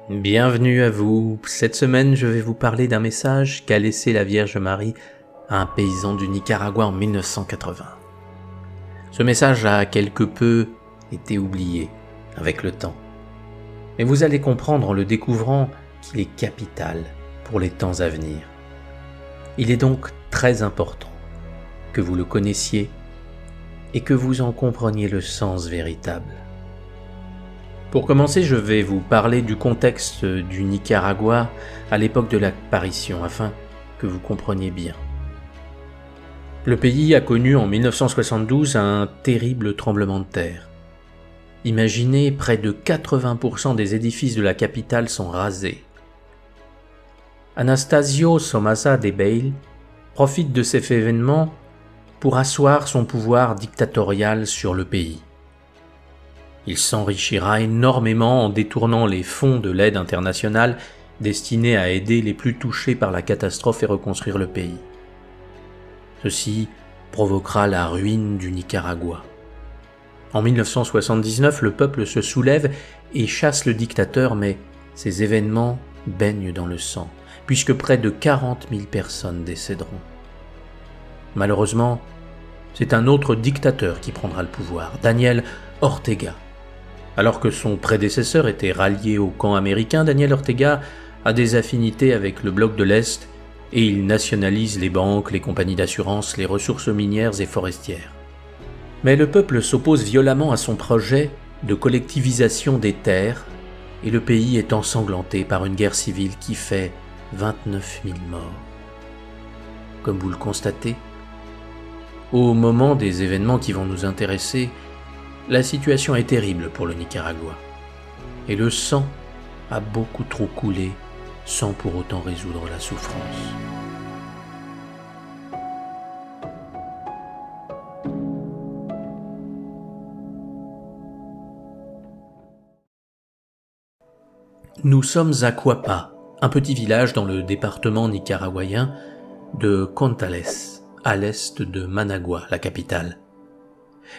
Bienvenue à vous. Cette semaine, je vais vous parler d'un message qu'a laissé la Vierge Marie à un paysan du Nicaragua en 1980. Ce message a quelque peu été oublié avec le temps. Mais vous allez comprendre en le découvrant qu'il est capital pour les temps à venir. Il est donc très important que vous le connaissiez et que vous en compreniez le sens véritable. Pour commencer, je vais vous parler du contexte du Nicaragua à l'époque de l'apparition, afin que vous compreniez bien. Le pays a connu en 1972 un terrible tremblement de terre. Imaginez, près de 80% des édifices de la capitale sont rasés. Anastasio Somoza Debayle profite de cet événement pour asseoir son pouvoir dictatorial sur le pays. Il s'enrichira énormément en détournant les fonds de l'aide internationale destinés à aider les plus touchés par la catastrophe et reconstruire le pays. Ceci provoquera la ruine du Nicaragua. En 1979, le peuple se soulève et chasse le dictateur, mais ces événements baignent dans le sang, puisque près de 40 000 personnes décéderont. Malheureusement, c'est un autre dictateur qui prendra le pouvoir, Daniel Ortega. Alors que son prédécesseur était rallié au camp américain, Daniel Ortega a des affinités avec le bloc de l'Est et il nationalise les banques, les compagnies d'assurance, les ressources minières et forestières. Mais le peuple s'oppose violemment à son projet de collectivisation des terres et le pays est ensanglanté par une guerre civile qui fait 29 000 morts. Comme vous le constatez, au moment des événements qui vont nous intéresser, la situation est terrible pour le Nicaragua, et le sang a beaucoup trop coulé sans pour autant résoudre la souffrance. Nous sommes à Cuapa, un petit village dans le département nicaraguayen de Contales, à l'est de Managua, la capitale.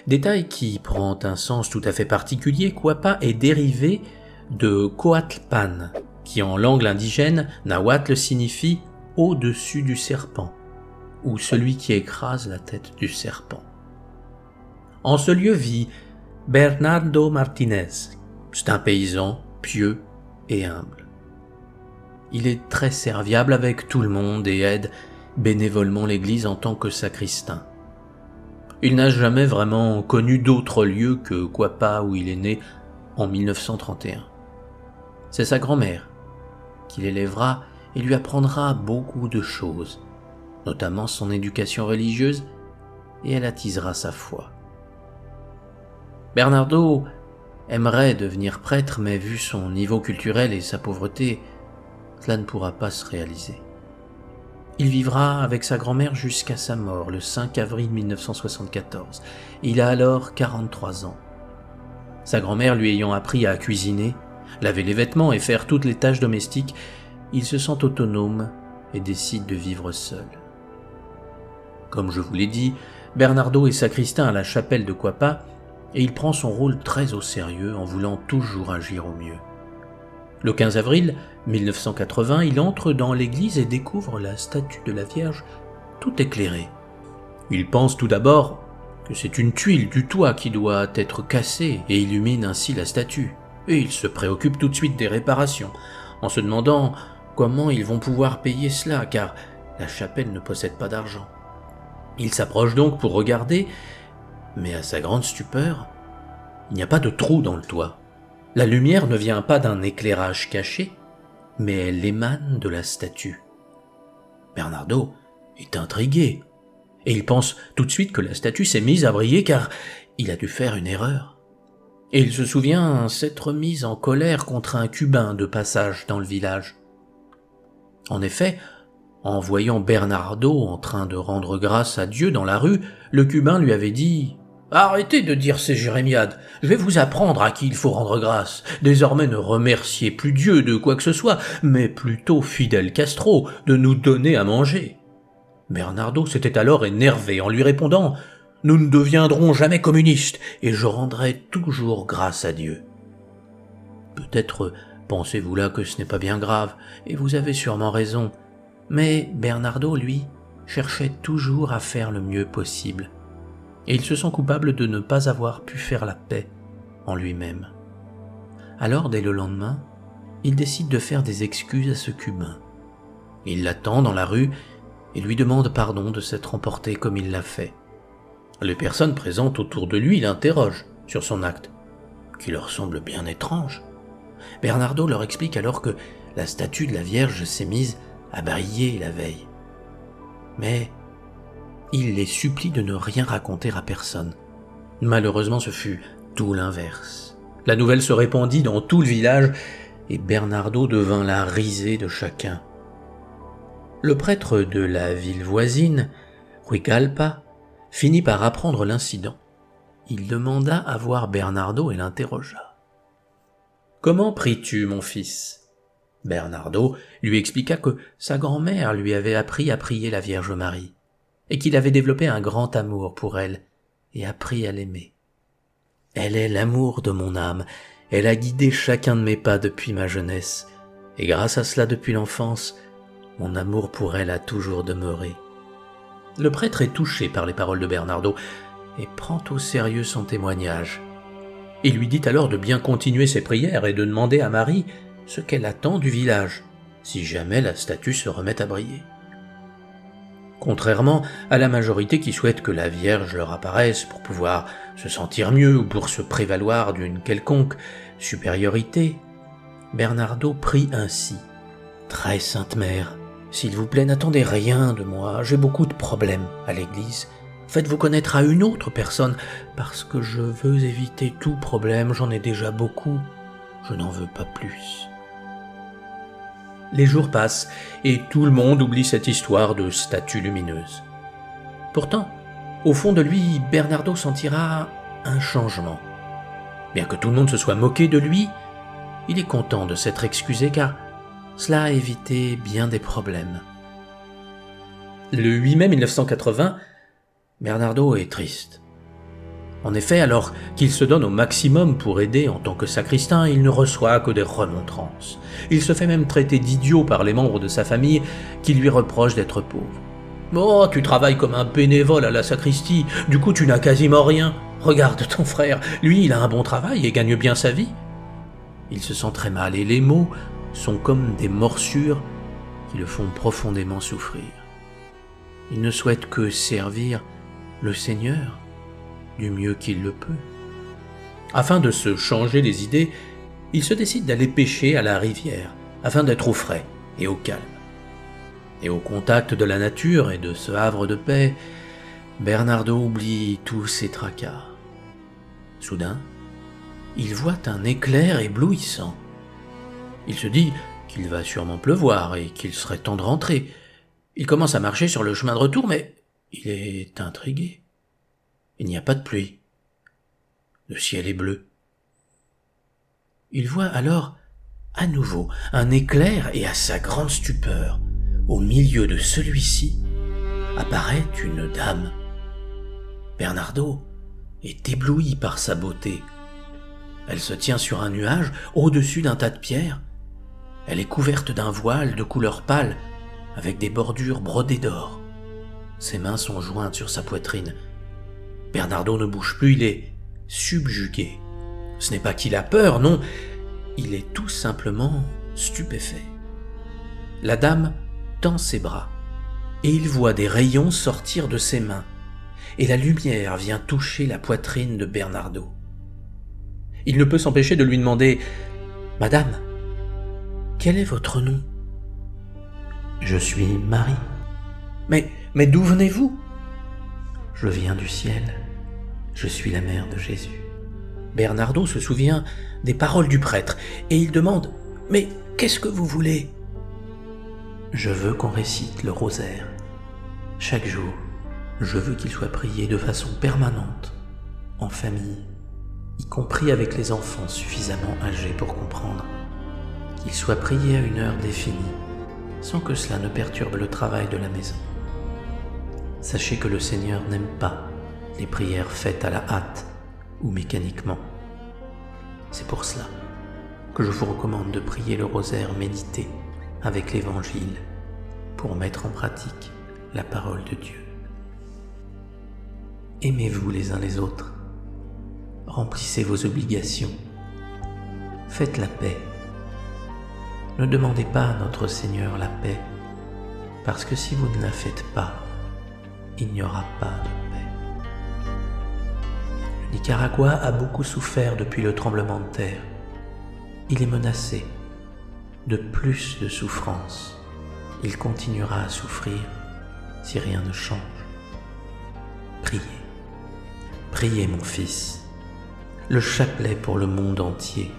Détail qui prend un sens tout à fait particulier, Cuapa est dérivé de Coatl-Pan, qui en langue indigène nahuatl signifie « au-dessus du serpent » ou « celui qui écrase la tête du serpent ». En ce lieu vit Bernardo Martinez, c'est un paysan pieux et humble. Il est très serviable avec tout le monde et aide bénévolement l'église en tant que sacristain. Il n'a jamais vraiment connu d'autre lieu que Cuapa où il est né en 1931. C'est sa grand-mère qui l'élèvera et lui apprendra beaucoup de choses, notamment son éducation religieuse, et elle attisera sa foi. Bernardo aimerait devenir prêtre, mais vu son niveau culturel et sa pauvreté, cela ne pourra pas se réaliser. Il vivra avec sa grand-mère jusqu'à sa mort, le 5 avril 1974. Il a alors 43 ans. Sa grand-mère lui ayant appris à cuisiner, laver les vêtements et faire toutes les tâches domestiques, il se sent autonome et décide de vivre seul. Comme je vous l'ai dit, Bernardo est sacristain à la chapelle de Cuapa et il prend son rôle très au sérieux en voulant toujours agir au mieux. Le 15 avril 1980, il entre dans l'église et découvre la statue de la Vierge tout éclairée. Il pense tout d'abord que c'est une tuile du toit qui doit être cassée et illumine ainsi la statue. Et il se préoccupe tout de suite des réparations, en se demandant comment ils vont pouvoir payer cela, car la chapelle ne possède pas d'argent. Il s'approche donc pour regarder, mais à sa grande stupeur, il n'y a pas de trou dans le toit. La lumière ne vient pas d'un éclairage caché, mais elle émane de la statue. Bernardo est intrigué, et il pense tout de suite que la statue s'est mise à briller car il a dû faire une erreur. Et il se souvient s'être mis en colère contre un Cubain de passage dans le village. En effet, en voyant Bernardo en train de rendre grâce à Dieu dans la rue, le Cubain lui avait dit « Arrêtez de dire ces jérémiades, je vais vous apprendre à qui il faut rendre grâce. Désormais ne remerciez plus Dieu de quoi que ce soit, mais plutôt Fidel Castro de nous donner à manger. » Bernardo s'était alors énervé en lui répondant « Nous ne deviendrons jamais communistes et je rendrai toujours grâce à Dieu. » Peut-être Pensez-vous là que ce n'est pas bien grave, et vous avez sûrement raison. Mais Bernardo, lui, cherchait toujours à faire le mieux possible, et il se sent coupable de ne pas avoir pu faire la paix en lui-même. Alors, dès le lendemain, il décide de faire des excuses à ce cubain. Il l'attend dans la rue et lui demande pardon de s'être emporté comme il l'a fait. Les personnes présentes autour de lui l'interrogent sur son acte, qui leur semble bien étrange. Bernardo leur explique alors que la statue de la Vierge s'est mise à briller la veille. Mais il les supplie de ne rien raconter à personne. Malheureusement, ce fut tout l'inverse. La nouvelle se répandit dans tout le village et Bernardo devint la risée de chacun. Le prêtre de la ville voisine, Huigalpa, finit par apprendre l'incident. Il demanda à voir Bernardo et l'interrogea. « Comment pries-tu, mon fils ?» Bernardo lui expliqua que sa grand-mère lui avait appris à prier la Vierge Marie, et qu'il avait développé un grand amour pour elle et appris à l'aimer. « Elle est l'amour de mon âme, elle a guidé chacun de mes pas depuis ma jeunesse, et grâce à cela depuis l'enfance, mon amour pour elle a toujours demeuré. » Le prêtre est touché par les paroles de Bernardo et prend au sérieux son témoignage. Il lui dit alors de bien continuer ses prières et de demander à Marie ce qu'elle attend du village, si jamais la statue se remet à briller. Contrairement à la majorité qui souhaite que la Vierge leur apparaisse pour pouvoir se sentir mieux ou pour se prévaloir d'une quelconque supériorité, Bernardo prie ainsi. « Très sainte mère, s'il vous plaît, n'attendez rien de moi, j'ai beaucoup de problèmes à l'église. Faites-vous connaître à une autre personne, parce que je veux éviter tout problème, j'en ai déjà beaucoup, je n'en veux pas plus. » Les jours passent et tout le monde oublie cette histoire de statue lumineuse. Pourtant, au fond de lui, Bernardo sentira un changement. Bien que tout le monde se soit moqué de lui, il est content de s'être excusé car cela a évité bien des problèmes. Le 8 mai 1980, Bernardo est triste. En effet, alors qu'il se donne au maximum pour aider en tant que sacristain, il ne reçoit que des remontrances. Il se fait même traiter d'idiot par les membres de sa famille qui lui reprochent d'être pauvre. « Oh, tu travailles comme un bénévole à la sacristie, du coup tu n'as quasiment rien. Regarde ton frère, lui il a un bon travail et gagne bien sa vie. » Il se sent très mal et les mots sont comme des morsures qui le font profondément souffrir. Il ne souhaite que servir le Seigneur du mieux qu'il le peut. Afin de se changer les idées, il se décide d'aller pêcher à la rivière, afin d'être au frais et au calme. Et au contact de la nature et de ce havre de paix, Bernardo oublie tous ses tracas. Soudain, il voit un éclair éblouissant. Il se dit qu'il va sûrement pleuvoir et qu'il serait temps de rentrer. Il commence à marcher sur le chemin de retour, mais il est intrigué. Il n'y a pas de pluie. Le ciel est bleu. Il voit alors à nouveau un éclair et à sa grande stupeur, au milieu de celui-ci, apparaît une dame. Bernardo est ébloui par sa beauté. Elle se tient sur un nuage au-dessus d'un tas de pierres. Elle est couverte d'un voile de couleur pâle avec des bordures brodées d'or. Ses mains sont jointes sur sa poitrine. Bernardo ne bouge plus, il est subjugué. Ce n'est pas qu'il a peur, non, il est tout simplement stupéfait. La dame tend ses bras et il voit des rayons sortir de ses mains et la lumière vient toucher la poitrine de Bernardo. Il ne peut s'empêcher de lui demander « Madame, quel est votre nom ?»« Je suis Marie. »« Mais d'où venez-vous ?»« Je viens du ciel. Je suis la mère de Jésus. » Bernardo se souvient des paroles du prêtre et il demande « Mais qu'est-ce que vous voulez ?»« Je veux qu'on récite le rosaire. Chaque jour, je veux qu'il soit prié de façon permanente, en famille, y compris avec les enfants suffisamment âgés pour comprendre, qu'il soit prié à une heure définie, sans que cela ne perturbe le travail de la maison. Sachez que le Seigneur n'aime pas les prières faites à la hâte ou mécaniquement. C'est pour cela que je vous recommande de prier le rosaire médité avec l'Évangile pour mettre en pratique la parole de Dieu. Aimez-vous les uns les autres, remplissez vos obligations, faites la paix. Ne demandez pas à notre Seigneur la paix, parce que si vous ne la faites pas, il n'y aura pas de paix. Le Nicaragua a beaucoup souffert depuis le tremblement de terre. Il est menacé de plus de souffrance. Il continuera à souffrir si rien ne change. Priez, priez mon fils, le chapelet pour le monde entier.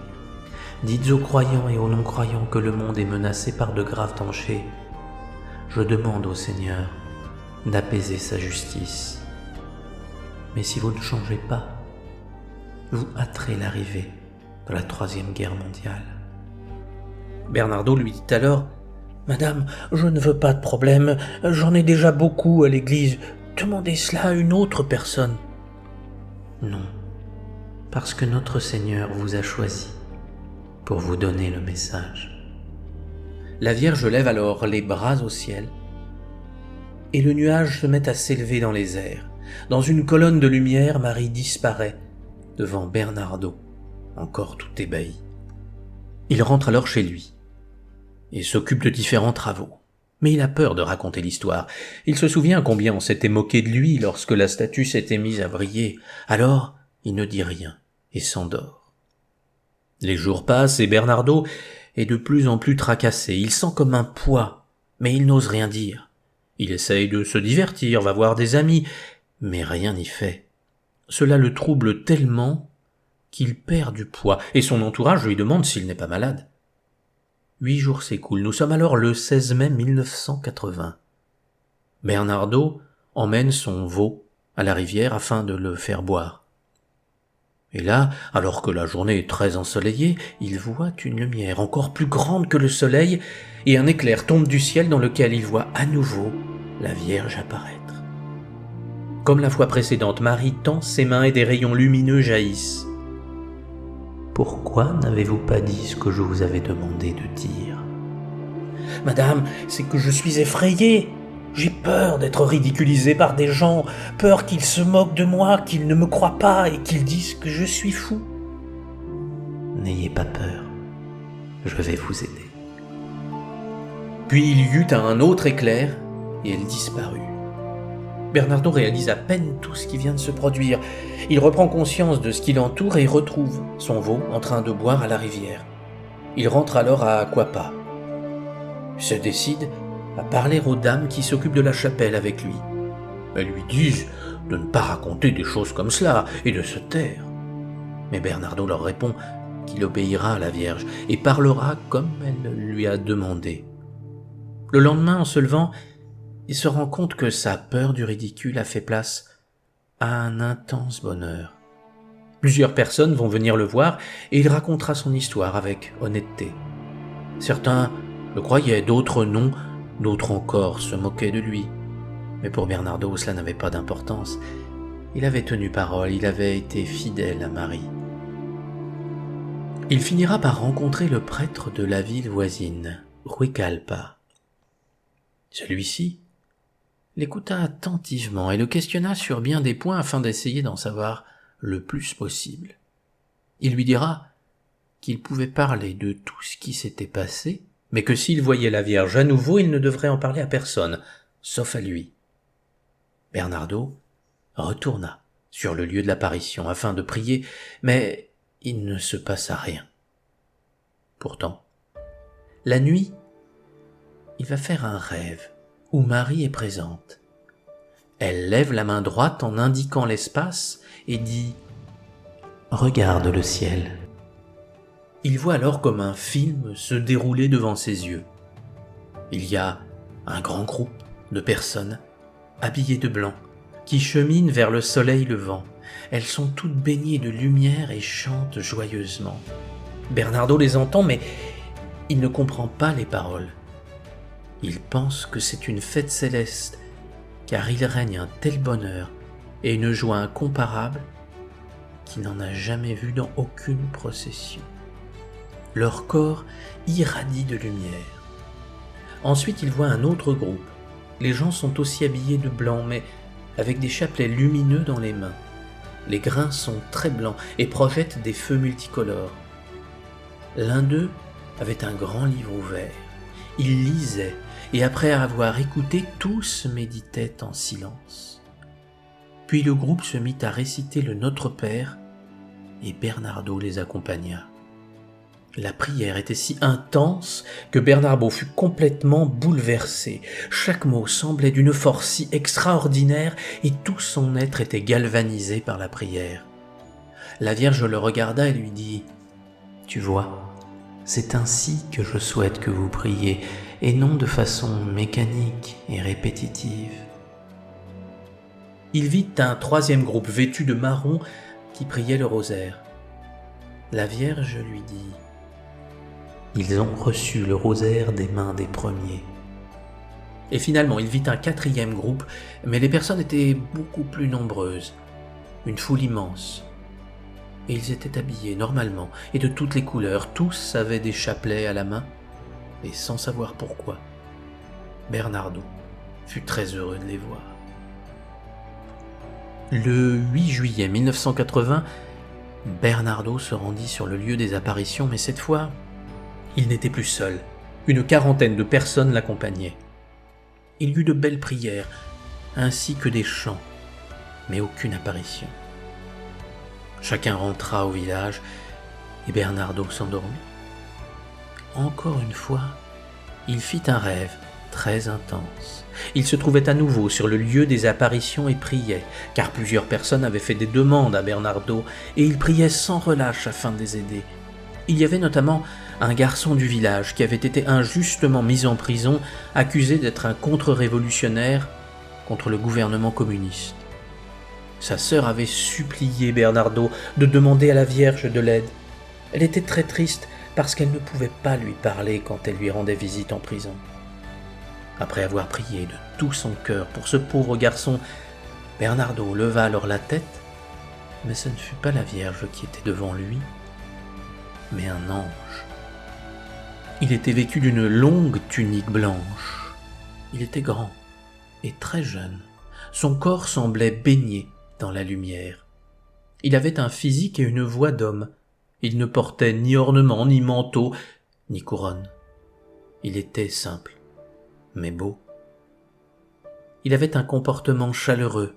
Dites aux croyants et aux non-croyants que le monde est menacé par de graves dangers. Je demande au Seigneur d'apaiser sa justice. Mais si vous ne changez pas, vous hâterez l'arrivée de la Troisième Guerre mondiale. Bernardo lui dit alors : « Madame, je ne veux pas de problème, j'en ai déjà beaucoup à l'église, demandez cela à une autre personne. » Non, parce que notre Seigneur vous a choisi pour vous donner le message. La Vierge lève alors les bras au ciel et le nuage se met à s'élever dans les airs. Dans une colonne de lumière, Marie disparaît devant Bernardo, encore tout ébahi. Il rentre alors chez lui et s'occupe de différents travaux. Mais il a peur de raconter l'histoire. Il se souvient combien on s'était moqué de lui lorsque la statue s'était mise à briller. Alors, il ne dit rien et s'endort. Les jours passent et Bernardo est de plus en plus tracassé. Il sent comme un poids, mais il n'ose rien dire. Il essaye de se divertir, va voir des amis, mais rien n'y fait. Cela le trouble tellement qu'il perd du poids, et son entourage lui demande s'il n'est pas malade. 8 jours s'écoulent, nous sommes alors le 16 mai 1980. Bernardo emmène son veau à la rivière afin de le faire boire. Et là, alors que la journée est très ensoleillée, il voit une lumière encore plus grande que le soleil, et un éclair tombe du ciel dans lequel il voit à nouveau la Vierge apparaître. Comme la fois précédente, Marie tend ses mains et des rayons lumineux jaillissent. « Pourquoi n'avez-vous pas dit ce que je vous avais demandé de dire ?»« Madame, c'est que je suis effrayée. J'ai peur d'être ridiculisée par des gens, peur qu'ils se moquent de moi, qu'ils ne me croient pas et qu'ils disent que je suis fou. »« N'ayez pas peur, je vais vous aider. » Puis il y eut un autre éclair et elle disparut. Bernardo réalise à peine tout ce qui vient de se produire. Il reprend conscience de ce qui l'entoure et retrouve son veau en train de boire à la rivière. Il rentre alors à Cuapa. Il se décide à parler aux dames qui s'occupent de la chapelle avec lui. Elles lui disent de ne pas raconter des choses comme cela et de se taire. Mais Bernardo leur répond qu'il obéira à la Vierge et parlera comme elle lui a demandé. Le lendemain, en se levant, il se rend compte que sa peur du ridicule a fait place à un intense bonheur. Plusieurs personnes vont venir le voir et il racontera son histoire avec honnêteté. Certains le croyaient, d'autres non, d'autres encore se moquaient de lui. Mais pour Bernardo, cela n'avait pas d'importance. Il avait tenu parole, il avait été fidèle à Marie. Il finira par rencontrer le prêtre de la ville voisine, Huicallpa. Celui-ci l'écouta attentivement et le questionna sur bien des points afin d'essayer d'en savoir le plus possible. Il lui dira qu'il pouvait parler de tout ce qui s'était passé, mais que s'il voyait la Vierge à nouveau, il ne devrait en parler à personne, sauf à lui. Bernardo retourna sur le lieu de l'apparition afin de prier, mais il ne se passa rien. Pourtant, la nuit, il va faire un rêve où Marie est présente. Elle lève la main droite en indiquant l'espace et dit « Regarde le ciel ». Il voit alors comme un film se dérouler devant ses yeux. Il y a un grand groupe de personnes habillées de blanc qui cheminent vers le soleil levant. Elles sont toutes baignées de lumière et chantent joyeusement. Bernardo les entend, mais il ne comprend pas les paroles. Il pense que c'est une fête céleste, car il règne un tel bonheur et une joie incomparable qu'il n'en a jamais vu dans aucune procession. Leur corps irradie de lumière. Ensuite, il voit un autre groupe. Les gens sont aussi habillés de blanc, mais avec des chapelets lumineux dans les mains. Les grains sont très blancs et projettent des feux multicolores. L'un d'eux avait un grand livre ouvert. Il lisait, et après avoir écouté, tous méditaient en silence. Puis le groupe se mit à réciter le Notre Père, et Bernardo les accompagna. La prière était si intense que Bernardo fut complètement bouleversé. Chaque mot semblait d'une force si extraordinaire et tout son être était galvanisé par la prière. La Vierge le regarda et lui dit « Tu vois, c'est ainsi que je souhaite que vous priez et non de façon mécanique et répétitive. » Il vit un troisième groupe vêtu de marron qui priait le rosaire. La Vierge lui dit « Ils ont reçu le rosaire des mains des premiers. » Et finalement, il vit un quatrième groupe, mais les personnes étaient beaucoup plus nombreuses, une foule immense. Et ils étaient habillés normalement, et de toutes les couleurs, tous avaient des chapelets à la main, et sans savoir pourquoi, Bernardo fut très heureux de les voir. Le 8 juillet 1980, Bernardo se rendit sur le lieu des apparitions, mais cette fois, il n'était plus seul. Une quarantaine de personnes l'accompagnaient. Il y eut de belles prières, ainsi que des chants, mais aucune apparition. Chacun rentra au village, et Bernardo s'endormit. Encore une fois, il fit un rêve très intense. Il se trouvait à nouveau sur le lieu des apparitions et priait, car plusieurs personnes avaient fait des demandes à Bernardo, et il priait sans relâche afin de les aider. Il y avait notamment un garçon du village qui avait été injustement mis en prison, accusé d'être un contre-révolutionnaire contre le gouvernement communiste. Sa sœur avait supplié Bernardo de demander à la Vierge de l'aide. Elle était très triste parce qu'elle ne pouvait pas lui parler quand elle lui rendait visite en prison. Après avoir prié de tout son cœur pour ce pauvre garçon, Bernardo leva alors la tête, mais ce ne fut pas la Vierge qui était devant lui, mais un ange. Il était vêtu d'une longue tunique blanche. Il était grand et très jeune. Son corps semblait baigné dans la lumière. Il avait un physique et une voix d'homme. Il ne portait ni ornement, ni manteau, ni couronne. Il était simple, mais beau. Il avait un comportement chaleureux,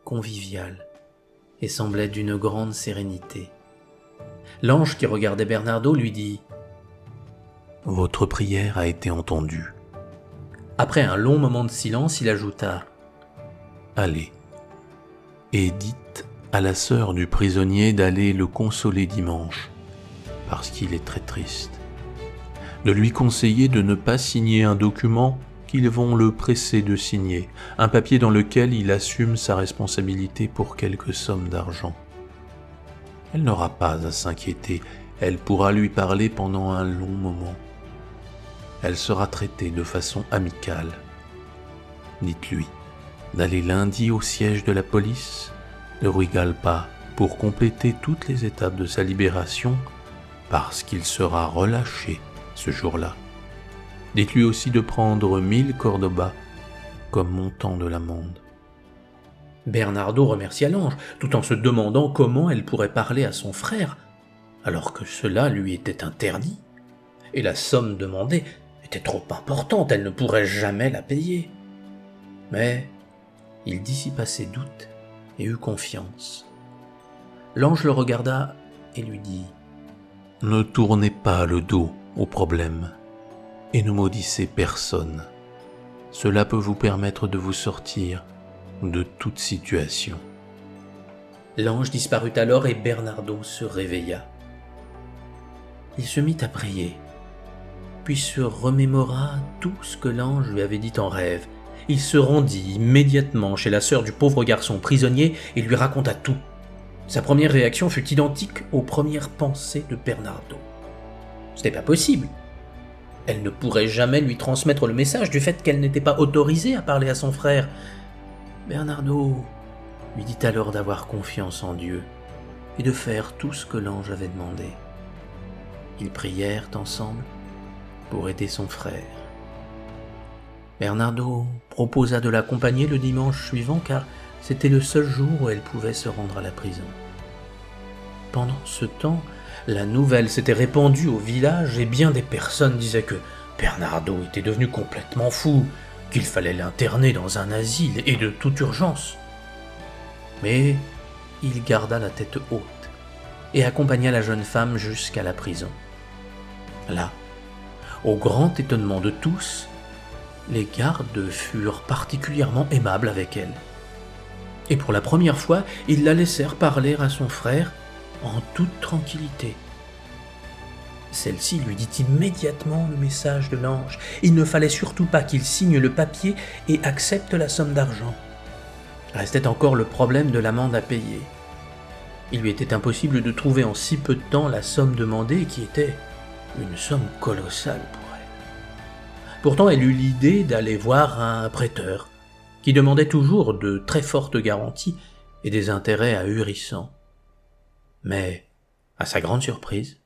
convivial, et semblait d'une grande sérénité. L'ange qui regardait Bernardo lui dit « Votre prière a été entendue. » Après un long moment de silence, il ajouta « Allez, et dites à la sœur du prisonnier d'aller le consoler dimanche, parce qu'il est très triste. De lui conseiller de ne pas signer un document qu'ils vont le presser de signer, un papier dans lequel il assume sa responsabilité pour quelques sommes d'argent. Elle n'aura pas à s'inquiéter, elle pourra lui parler pendant un long moment. Elle sera traitée de façon amicale. Dites-lui d'aller lundi au siège de la police de Ruigalpa pour compléter toutes les étapes de sa libération parce qu'il sera relâché ce jour-là. Dites-lui aussi de prendre 1000 cordobas comme montant de l'amende. Bernardo remercia l'ange, tout en se demandant comment elle pourrait parler à son frère, alors que cela lui était interdit, et la somme demandée était trop importante, elle ne pourrait jamais la payer. Mais il dissipa ses doutes et eut confiance. L'ange le regarda et lui dit « Ne tournez pas le dos au problème et ne maudissez personne. Cela peut vous permettre de vous sortir de toute situation. » L'ange disparut alors et Bernardo se réveilla. Il se mit à prier, puis se remémora tout ce que l'ange lui avait dit en rêve. Il se rendit immédiatement chez la sœur du pauvre garçon prisonnier et lui raconta tout. Sa première réaction fut identique aux premières pensées de Bernardo. Ce n'était pas possible. Elle ne pourrait jamais lui transmettre le message du fait qu'elle n'était pas autorisée à parler à son frère. Bernardo lui dit alors d'avoir confiance en Dieu et de faire tout ce que l'ange avait demandé. Ils prièrent ensemble pour aider son frère. Bernardo proposa de l'accompagner le dimanche suivant car c'était le seul jour où elle pouvait se rendre à la prison. Pendant ce temps, la nouvelle s'était répandue au village et bien des personnes disaient que Bernardo était devenu complètement fou, qu'il fallait l'interner dans un asile et de toute urgence. Mais il garda la tête haute et accompagna la jeune femme jusqu'à la prison. Là, au grand étonnement de tous, les gardes furent particulièrement aimables avec elle. Et pour la première fois, ils la laissèrent parler à son frère en toute tranquillité. Celle-ci lui dit immédiatement le message de l'ange. Il ne fallait surtout pas qu'il signe le papier et accepte la somme d'argent. Restait encore le problème de l'amende à payer. Il lui était impossible de trouver en si peu de temps la somme demandée qui était une somme colossale pour elle. Pourtant, elle eut l'idée d'aller voir un prêteur qui demandait toujours de très fortes garanties et des intérêts ahurissants. Mais, à sa grande surprise,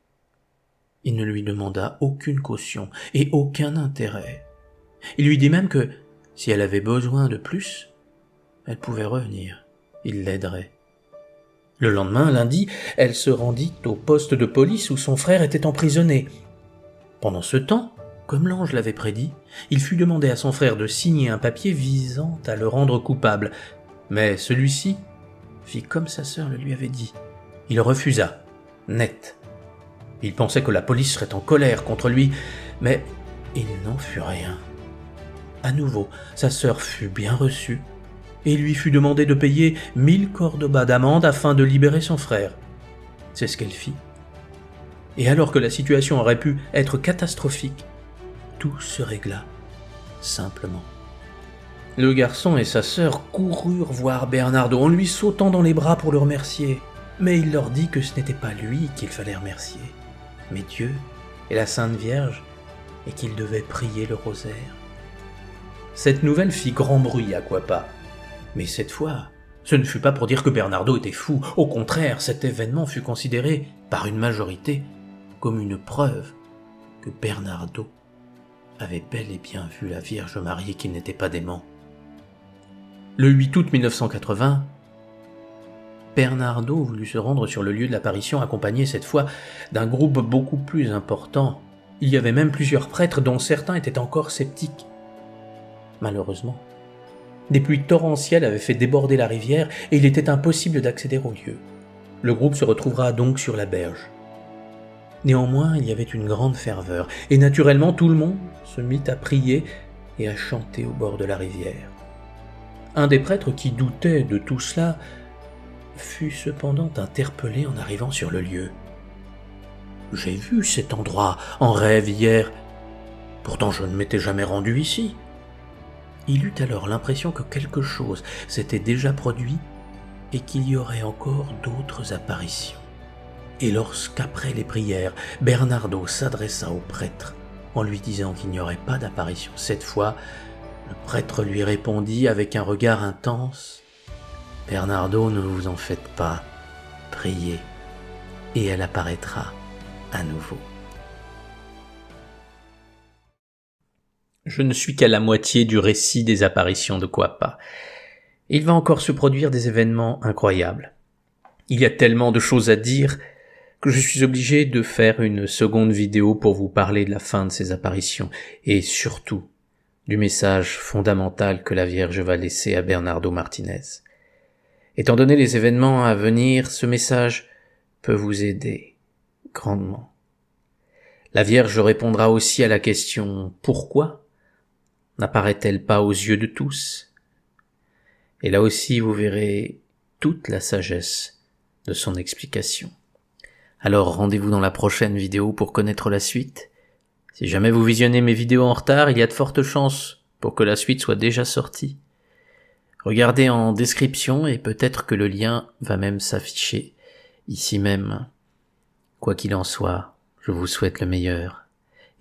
il ne lui demanda aucune caution et aucun intérêt. Il lui dit même que, si elle avait besoin de plus, elle pouvait revenir, il l'aiderait. Le lendemain, lundi, elle se rendit au poste de police où son frère était emprisonné. Pendant ce temps, comme l'ange l'avait prédit, il fut demandé à son frère de signer un papier visant à le rendre coupable, mais celui-ci fit comme sa sœur le lui avait dit. Il refusa, net. Il pensait que la police serait en colère contre lui, mais il n'en fut rien. À nouveau, sa sœur fut bien reçue, et il lui fut demandé de payer 1000 cordobas d'amende afin de libérer son frère. C'est ce qu'elle fit. Et alors que la situation aurait pu être catastrophique, tout se régla simplement. Le garçon et sa sœur coururent voir Bernardo en lui sautant dans les bras pour le remercier, mais il leur dit que ce n'était pas lui qu'il fallait remercier, mais Dieu et la Sainte Vierge, et qu'il devait prier le rosaire. Cette nouvelle fit grand bruit à Cuapa, mais cette fois, ce ne fut pas pour dire que Bernardo était fou. Au contraire, cet événement fut considéré par une majorité comme une preuve que Bernardo avait bel et bien vu la Vierge Marie et qu'il n'était pas dément. Le 8 août 1980, Bernardo voulut se rendre sur le lieu de l'apparition accompagné cette fois d'un groupe beaucoup plus important. Il y avait même plusieurs prêtres dont certains étaient encore sceptiques. Malheureusement, des pluies torrentielles avaient fait déborder la rivière et il était impossible d'accéder au lieu. Le groupe se retrouvera donc sur la berge. Néanmoins, il y avait une grande ferveur et naturellement tout le monde se mit à prier et à chanter au bord de la rivière. Un des prêtres qui doutait de tout cela fut cependant interpellé en arrivant sur le lieu. « J'ai vu cet endroit en rêve hier, pourtant je ne m'étais jamais rendu ici. » Il eut alors l'impression que quelque chose s'était déjà produit et qu'il y aurait encore d'autres apparitions. Et lorsqu'après les prières, Bernardo s'adressa au prêtre en lui disant qu'il n'y aurait pas d'apparition cette fois, le prêtre lui répondit avec un regard intense « Bernardo, ne vous en faites pas, priez, et elle apparaîtra à nouveau. » Je ne suis qu'à la moitié du récit des apparitions de Cuapa. Il va encore se produire des événements incroyables. Il y a tellement de choses à dire que je suis obligé de faire une seconde vidéo pour vous parler de la fin de ces apparitions et surtout du message fondamental que la Vierge va laisser à Bernardo Martinez. Étant donné les événements à venir, ce message peut vous aider grandement. La Vierge répondra aussi à la question « Pourquoi ?» n'apparaît-elle pas aux yeux de tous? Et là aussi, vous verrez toute la sagesse de son explication. Alors rendez-vous dans la prochaine vidéo pour connaître la suite. Si jamais vous visionnez mes vidéos en retard, il y a de fortes chances pour que la suite soit déjà sortie. Regardez en description et peut-être que le lien va même s'afficher ici même. Quoi qu'il en soit, je vous souhaite le meilleur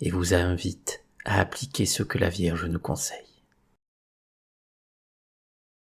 et vous invite à appliquer ce que la Vierge nous conseille.